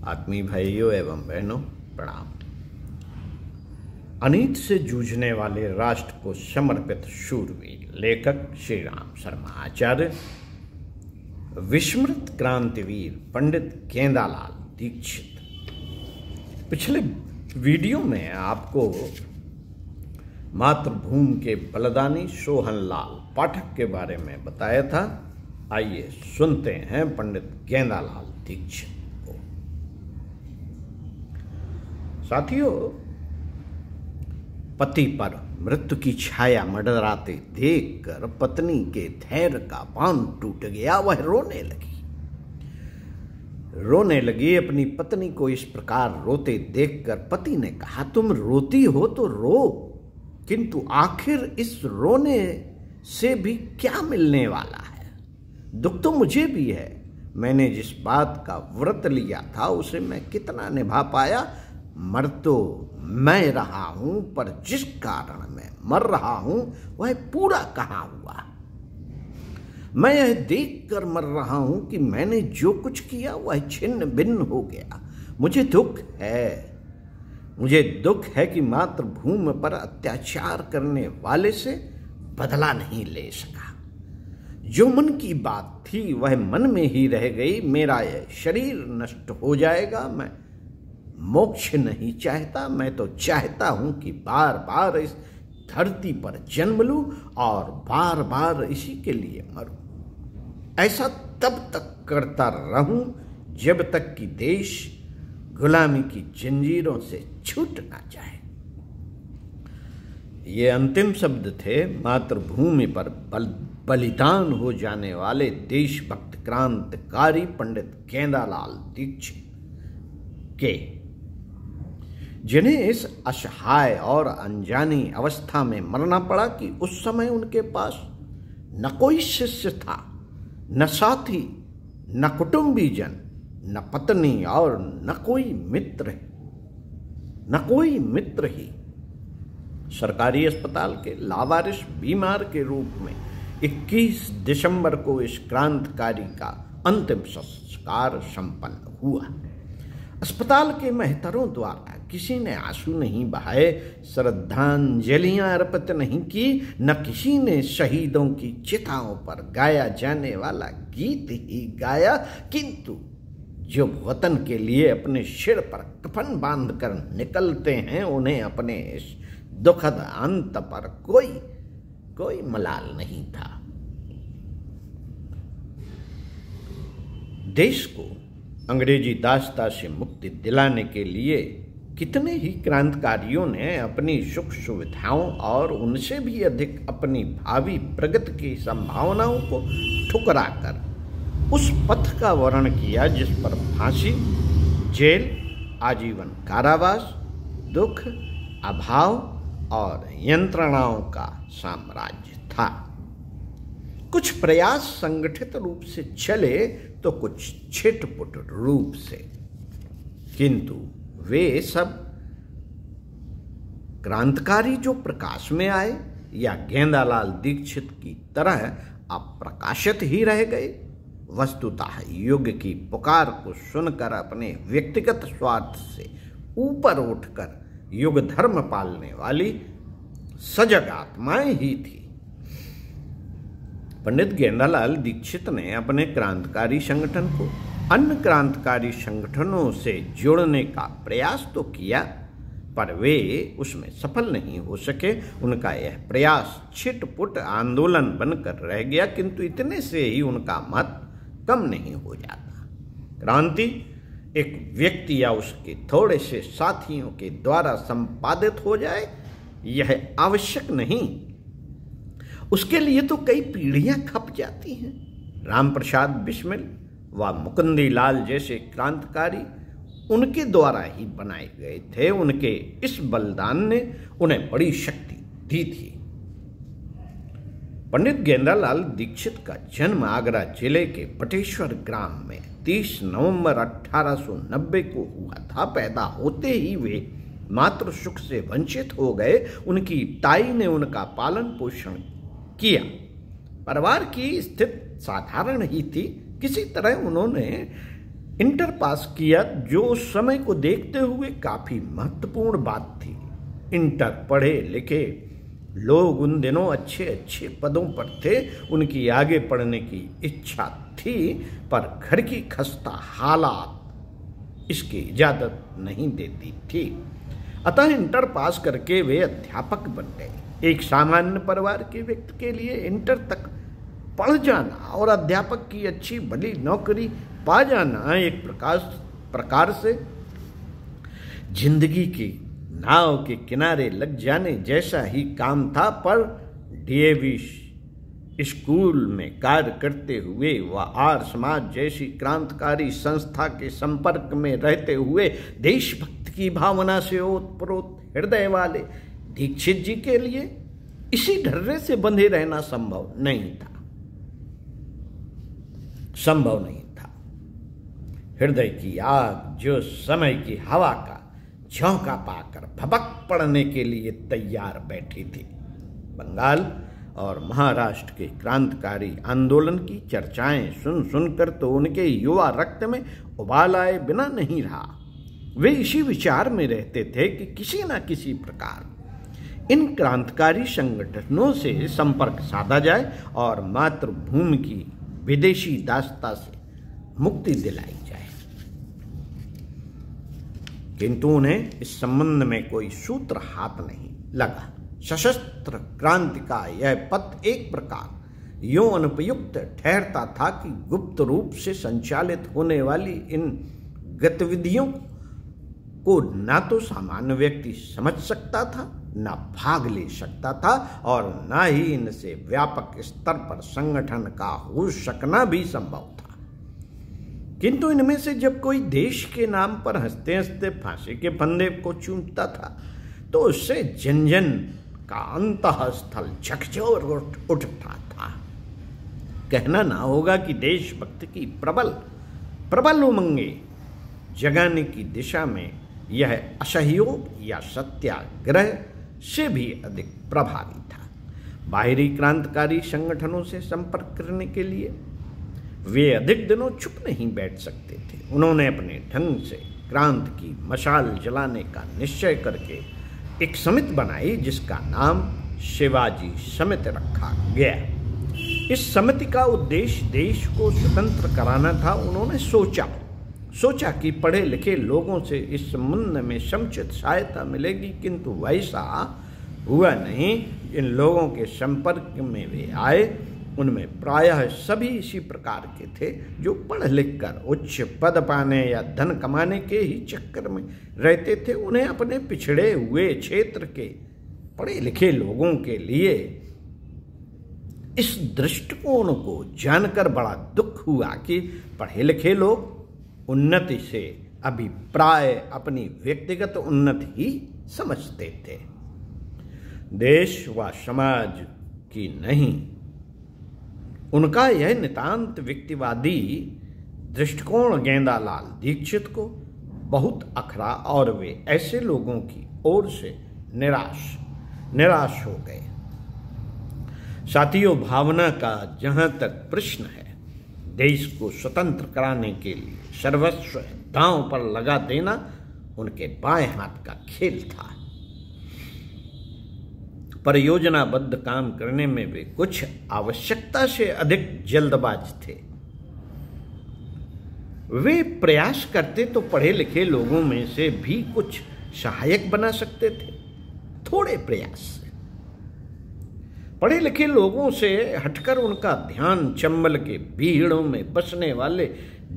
आत्मीय भाइयों एवं बहनों, प्रणाम। अनीत से जूझने वाले राष्ट्र को समर्पित शूरवीर लेखक श्री राम शर्मा आचार्य, विस्मृत क्रांतिवीर पंडित गेंदालाल दीक्षित। पिछले वीडियो में आपको मातृभूमि के बलिदानी सोहनलाल पाठक के बारे में बताया था। आइए सुनते हैं पंडित गेंदालाल दीक्षित को। साथियों, पति पर मृत्यु की छाया मंडराते देखकर पत्नी के धैर्य का बांध टूट गया। वह रोने लगी। अपनी पत्नी को इस प्रकार रोते देखकर पति ने कहा, तुम रोती हो तो रो, किंतु आखिर इस रोने से भी क्या मिलने वाला है? दुख तो मुझे भी है। मैंने जिस बात का व्रत लिया था उसे मैं कितना निभा पाया। मर तो मैं रहा हूं, पर जिस कारण मैं मर रहा हूं वह पूरा कहाँ हुआ? मैं यह देखकर मर रहा हूं कि मैंने जो कुछ किया वह छिन्न भिन्न हो गया। मुझे दुख है कि मातृभूमि पर अत्याचार करने वाले से बदला नहीं ले सका। जो मन की बात थी वह मन में ही रह गई। मेरा यह शरीर नष्ट हो जाएगा। मैं मोक्ष नहीं चाहता। मैं तो चाहता हूं कि बार बार इस धरती पर जन्म लूं और बार बार इसी के लिए मरूं। ऐसा तब तक करता रहूं जब तक कि देश गुलामी की जंजीरों से छूट ना जाए। ये अंतिम शब्द थे मातृभूमि पर बलिदान हो जाने वाले देशभक्त क्रांतिकारी पंडित गेंदालाल दीक्षित के, जिन्हें इस असहाय और अनजानी अवस्था में मरना पड़ा कि उस समय उनके पास न कोई शिष्य था, न साथी, न कुटुंबीजन, न पत्नी और न कोई मित्र ही। सरकारी अस्पताल के लावारिस बीमार के रूप में 21 दिसंबर को इस क्रांतिकारी का अंतिम संस्कार संपन्न हुआ। अस्पताल के मेहतरों द्वारा किसी ने आंसू नहीं बहाए, श्रद्धांजलियां अर्पित नहीं की, न किसी ने शहीदों की चिताओं पर गाया जाने वाला गीत ही गाया। किंतु जो वतन के लिए अपने सिर पर कफन बांधकर निकलते हैं, उन्हें अपने इस दुखद अंत पर कोई मलाल नहीं था। देश को अंग्रेजी दासता से मुक्ति दिलाने के लिए कितने ही क्रांतिकारियों ने अपनी सुख सुविधाओं और उनसे भी अधिक अपनी भावी प्रगति की संभावनाओं को ठुकराकर उस पथ का वर्णन किया जिस पर फांसी, जेल, आजीवन कारावास, दुख, अभाव और यंत्रणाओं का साम्राज्य था। कुछ प्रयास संगठित रूप से चले तो कुछ छिटपुट रूप से, किंतु वे सब क्रांतिकारी जो प्रकाश में आए या गेंदालाल दीक्षित की तरह अप्रकाशित ही रह गए। वस्तुतः युग की पुकार को सुनकर अपने व्यक्तिगत स्वार्थ से ऊपर उठकर युग धर्म पालने वाली सजग आत्माएं ही थी। पंडित गेंदालाल दीक्षित ने अपने क्रांतिकारी संगठन को अन्य क्रांतिकारी संगठनों से जोड़ने का प्रयास तो किया, पर वे उसमें सफल नहीं हो सके। उनका यह प्रयास छिटपुट आंदोलन बनकर रह गया, किंतु इतने से ही उनका मत कम नहीं हो जाता। क्रांति एक व्यक्ति या उसके थोड़े से साथियों के द्वारा संपादित हो जाए यह आवश्यक नहीं। उसके लिए तो कई पीढ़ियां खप जाती हैं। राम प्रसाद बिस्मिल व मुकुंदी लाल जैसे क्रांतिकारी उनके द्वारा ही बनाए गए थे। उनके इस बलिदान ने उन्हें बड़ी शक्ति दी थी। पंडित गेंदालाल दीक्षित का जन्म आगरा जिले के बटेश्वर ग्राम में 30 नवंबर 1890 को हुआ था। पैदा होते ही वे मातृ सुख से वंचित हो गए। उनकी ताई ने उनका पालन पोषण किया। परिवार की स्थिति साधारण ही थी। किसी तरह उन्होंने इंटर पास किया, जो समय को देखते हुए काफी महत्वपूर्ण बात थी। इंटर पढ़े लिखे लोग उन दिनों अच्छे अच्छे पदों पर थे, उनकी आगे पढ़ने की इच्छा थी, पर घर की खस्ता हालात इसकी इजाजत नहीं देती थी। अतः इंटर पास करके वे अध्यापक बन गए। एक सामान्य परिवार के व्यक्ति के लिए इंटर तक पढ़ जाना और अध्यापक की अच्छी भली नौकरी पा जाना एक प्रकार से जिंदगी की नाव के किनारे लग जाने जैसा ही काम था। पर डीएवी स्कूल में कार्य करते हुए वह आर्य समाज जैसी क्रांतिकारी संस्था के संपर्क में रहते हुए देशभक्ति की भावना से ओतप्रोत हृदय वाले दीक्षित जी के लिए इसी ढर्रे से बंधे रहना संभव नहीं था। हृदय की आग जो समय की हवा का झोंका पाकर भभक पड़ने के लिए तैयार बैठी थी। बंगाल और महाराष्ट्र के क्रांतिकारी आंदोलन की चर्चाएं सुन सुनकर तो उनके युवा रक्त में उबाल आए बिना नहीं रहा। वे इसी विचार में रहते थे कि किसी न किसी प्रकार इन क्रांतिकारी संगठनों से संपर्क साधा जाए और मातृभूमि की विदेशी दासता से मुक्ति दिलाई जाए। किंतु उन्हें इस संबंध में कोई सूत्र हाथ नहीं लगा। सशस्त्र क्रांति का यह पथ एक प्रकार यूं अनुपयुक्त ठहरता था कि गुप्त रूप से संचालित होने वाली इन गतिविधियों को ना तो सामान्य व्यक्ति समझ सकता था, ना भाग ले सकता था, और ना ही इनसे व्यापक स्तर पर संगठन का हो सकना भी संभव था। किंतु इनमें से जब कोई देश के नाम पर हंसते हंसते फांसी के फंदे को चूमता था तो उससे जन जन का अंतःस्थल झकझोर उठता था। कहना ना होगा कि देशभक्ति की प्रबल उमंगे जगाने की दिशा में यह असहयोग या सत्याग्रह से भी अधिक प्रभावी था। बाहरी क्रांतिकारी संगठनों से संपर्क करने के लिए वे अधिक दिनों चुप नहीं बैठ सकते थे। उन्होंने अपने ढंग से क्रांति की मशाल जलाने का निश्चय करके एक समिति बनाई जिसका नाम शिवाजी समिति रखा गया। इस समिति का उद्देश्य देश को स्वतंत्र कराना था। उन्होंने सोचा कि पढ़े लिखे लोगों से इस संबंध में समुचित सहायता मिलेगी, किंतु वैसा हुआ नहीं। इन लोगों के संपर्क में वे आए, उनमें प्रायः सभी इसी प्रकार के थे जो पढ़ लिख कर उच्च पद पाने या धन कमाने के ही चक्कर में रहते थे। उन्हें अपने पिछड़े हुए क्षेत्र के पढ़े लिखे लोगों के लिए इस दृष्टिकोण को जानकर बड़ा दुख हुआ कि पढ़े लिखे लोग उन्नति से अभिप्राय अपनी व्यक्तिगत उन्नति ही समझते थे, देश व समाज की नहीं। उनका यह नितांत व्यक्तिवादी दृष्टिकोण गेंदालाल दीक्षित को बहुत अखरा और वे ऐसे लोगों की ओर से निराश हो गए। साथियों, भावना का जहां तक प्रश्न है, देश को स्वतंत्र कराने के लिए सर्वस्व दांव पर लगा देना उनके बाएं हाथ का खेल था। परियोजनाबद्ध काम करने में वे कुछ आवश्यकता से अधिक जल्दबाज थे। वे प्रयास करते तो पढ़े लिखे लोगों में से भी कुछ सहायक बना सकते थे, थोड़े प्रयास से। पढ़े लिखे लोगों से हटकर उनका ध्यान चंबल के भीड़ों में बसने वाले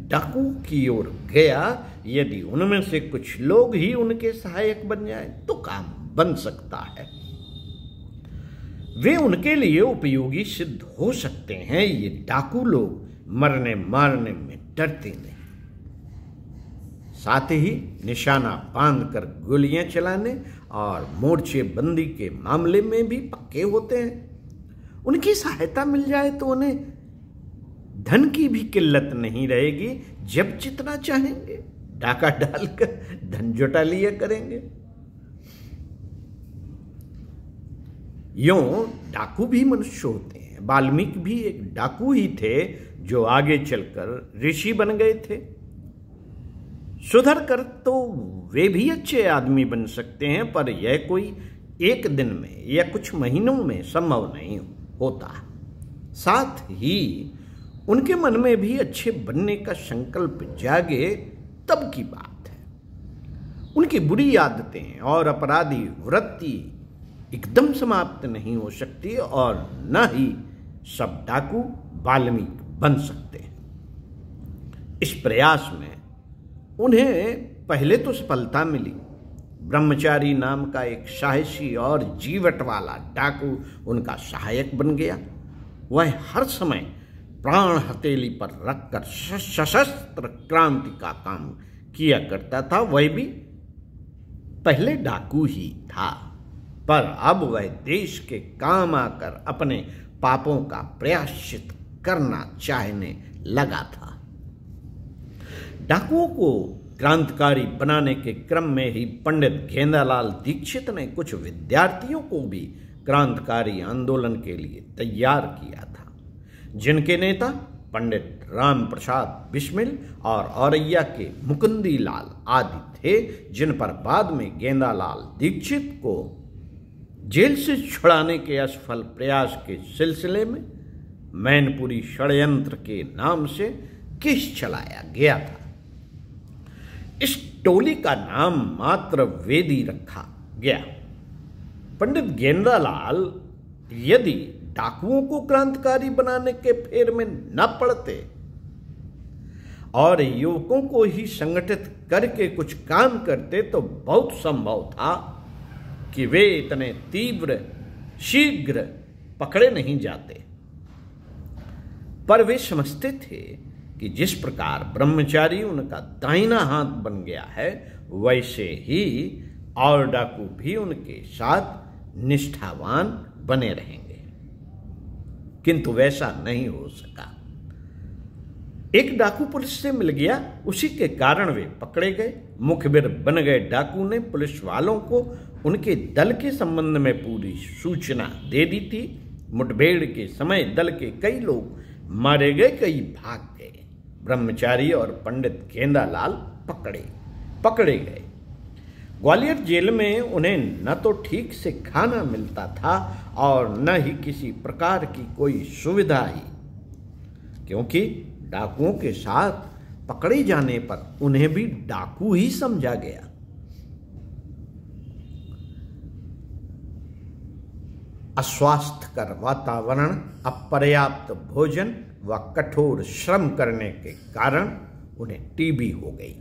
डाकू की ओर गया। यदि उनमें से कुछ लोग ही उनके सहायक बन जाए तो काम बन सकता है, वे उनके लिए उपयोगी सिद्ध हो सकते हैं। ये डाकू लोग मरने मारने में डरते नहीं, साथ ही निशाना बांधकर गोलियां चलाने और मोर्चे बंदी के मामले में भी पक्के होते हैं। उनकी सहायता मिल जाए तो उन्हें धन की भी किल्लत नहीं रहेगी। जब जितना चाहेंगे डाका डालकर धन जुटा लिया करेंगे। यूं डाकू भी मनुष्य होते हैं। वाल्मीकि भी एक डाकू ही थे जो आगे चलकर ऋषि बन गए थे। सुधर कर तो वे भी अच्छे आदमी बन सकते हैं, पर यह कोई एक दिन में या कुछ महीनों में संभव नहीं होता। साथ ही उनके मन में भी अच्छे बनने का संकल्प जागे तब की बात है। उनकी बुरी आदतें और अपराधी वृत्ति एकदम समाप्त नहीं हो सकती और न ही सब डाकू वाल्मीकि बन सकते। इस प्रयास में उन्हें पहले तो सफलता मिली। ब्रह्मचारी नाम का एक साहसी और जीवट वाला डाकू उनका सहायक बन गया। वह हर समय प्राण हथेली पर रखकर सशस्त्र क्रांति का काम किया करता था। वह भी पहले डाकू ही था, पर अब वह देश के काम आकर अपने पापों का प्रायश्चित करना चाहने लगा था। डाकुओं को क्रांतिकारी बनाने के क्रम में ही पंडित गेंदालाल दीक्षित ने कुछ विद्यार्थियों को भी क्रांतिकारी आंदोलन के लिए तैयार किया था, जिनके नेता पंडित राम प्रसाद बिस्मिल और औरैया के मुकुंदी लाल आदि थे, जिन पर बाद में गेंदालाल दीक्षित को जेल से छुड़ाने के असफल प्रयास के सिलसिले में मैनपुरी षड्यंत्र के नाम से केस चलाया गया था। इस टोली का नाम मात्र वेदी रखा गया। पंडित गेंदालाल यदि डाकुओं को क्रांतिकारी बनाने के फेर में न पड़ते और युवकों को ही संगठित करके कुछ काम करते तो बहुत संभव था कि वे इतने तीव्र शीघ्र पकड़े नहीं जाते। पर वे समझते थे कि जिस प्रकार ब्रह्मचारी उनका दाहिना हाथ बन गया है, वैसे ही और डाकू भी उनके साथ निष्ठावान बने रहेंगे। किंतु वैसा नहीं हो सका। एक डाकू पुलिस से मिल गया, उसी के कारण वे पकड़े गए। मुखबिर बन गए डाकू ने पुलिस वालों को उनके दल के संबंध में पूरी सूचना दे दी थी। मुठभेड़ के समय दल के कई लोग मारे गए, कई भाग गए। ब्रह्मचारी और पंडित गेंदालाल पकड़े गए। ग्वालियर जेल में उन्हें न तो ठीक से खाना मिलता था और न ही किसी प्रकार की कोई सुविधा ही, क्योंकि डाकुओं के साथ पकड़े जाने पर उन्हें भी डाकू ही समझा गया। अस्वास्थ्यकर वातावरण, अपर्याप्त भोजन व कठोर श्रम करने के कारण उन्हें टीबी हो गई।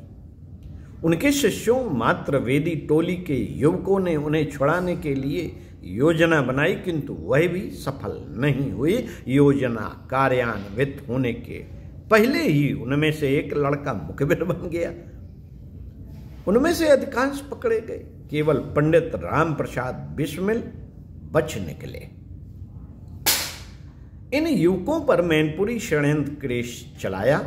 उनके शिष्यों मात्र वेदी टोली के युवकों ने उन्हें छुड़ाने के लिए योजना बनाई, किंतु वह भी सफल नहीं हुई। योजना कार्यान्वित होने के पहले ही उनमें से एक लड़का मुखबिर बन गया। उनमें से अधिकांश पकड़े गए, केवल पंडित राम प्रसाद बिस्मिल बच निकले। इन युवकों पर मैनपुरी षड्यंत्र केस चलाया।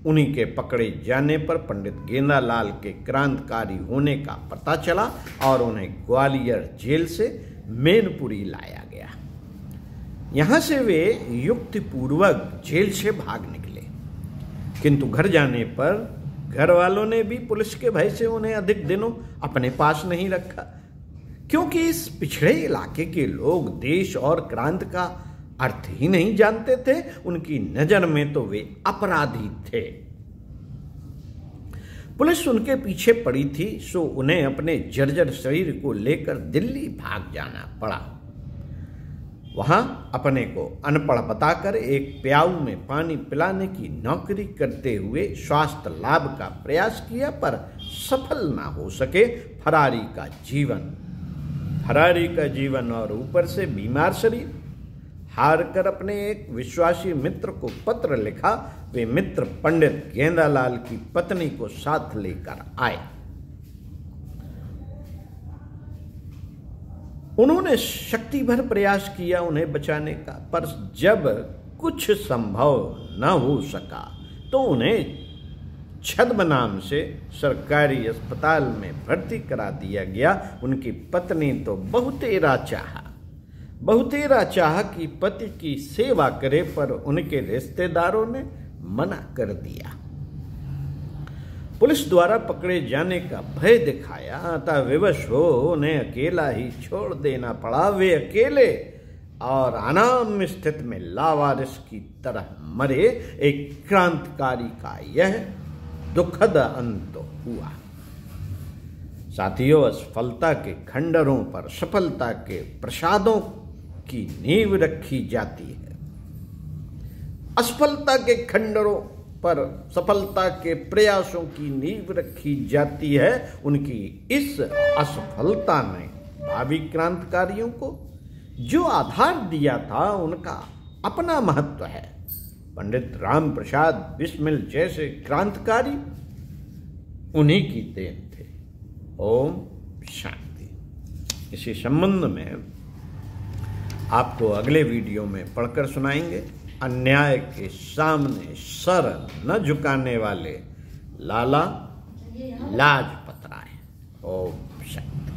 उन्हीं के पकड़े जाने पर पंडित गेंदालाल के क्रांतिकारी होने का पता चला और उन्हें ग्वालियर जेल से मैनपुरी लाया गया। यहां से वे युक्तिपूर्वक जेल से भाग निकले, किंतु घर जाने पर घर वालों ने भी पुलिस के भय से उन्हें अधिक दिनों अपने पास नहीं रखा, क्योंकि इस पिछड़े इलाके के लोग देश और क्रांति का अर्थ ही नहीं जानते थे। उनकी नजर में तो वे अपराधी थे। पुलिस उनके पीछे पड़ी थी, सो उन्हें अपने जर्जर शरीर को लेकर दिल्ली भाग जाना पड़ा। वहां अपने को अनपढ़ बताकर एक प्याऊ में पानी पिलाने की नौकरी करते हुए स्वास्थ्य लाभ का प्रयास किया, पर सफल ना हो सके। फरारी का जीवन और ऊपर से बीमार शरीर। हार कर अपने एक विश्वासी मित्र को पत्र लिखा। वे मित्र पंडित गेंदालाल की पत्नी को साथ लेकर आए। उन्होंने शक्ति भर प्रयास किया उन्हें बचाने का, पर जब कुछ संभव न हो सका तो उन्हें छद्म नाम से सरकारी अस्पताल में भर्ती करा दिया गया। उनकी पत्नी तो बहुतेरा चाह कि पति की सेवा करे, पर उनके रिश्तेदारों ने मना कर दिया। पुलिस द्वारा पकड़े जाने का भय दिखाया, अतः विवश हो उन्हें अकेला ही छोड़ देना पड़ा। वे अकेले और अनाम स्थिति में लावारिस की तरह मरे। एक क्रांतिकारी का यह दुखद अंत हुआ। साथियों, असफलता के खंडरों पर सफलता के प्रसादों की नींव रखी जाती है। असफलता के खंडरों पर सफलता के प्रयासों की नींव रखी जाती है। उनकी इस असफलता ने भावी क्रांतिकारियों को जो आधार दिया था, उनका अपना महत्व है। पंडित राम प्रसाद बिस्मिल जैसे क्रांतिकारी उन्हीं की देन थे। ओम शांति। इसी संबंध में आपको अगले वीडियो में पढ़कर सुनाएंगे। अन्याय के सामने सर न झुकाने वाले लाला लाजपत राय। ओम शांति।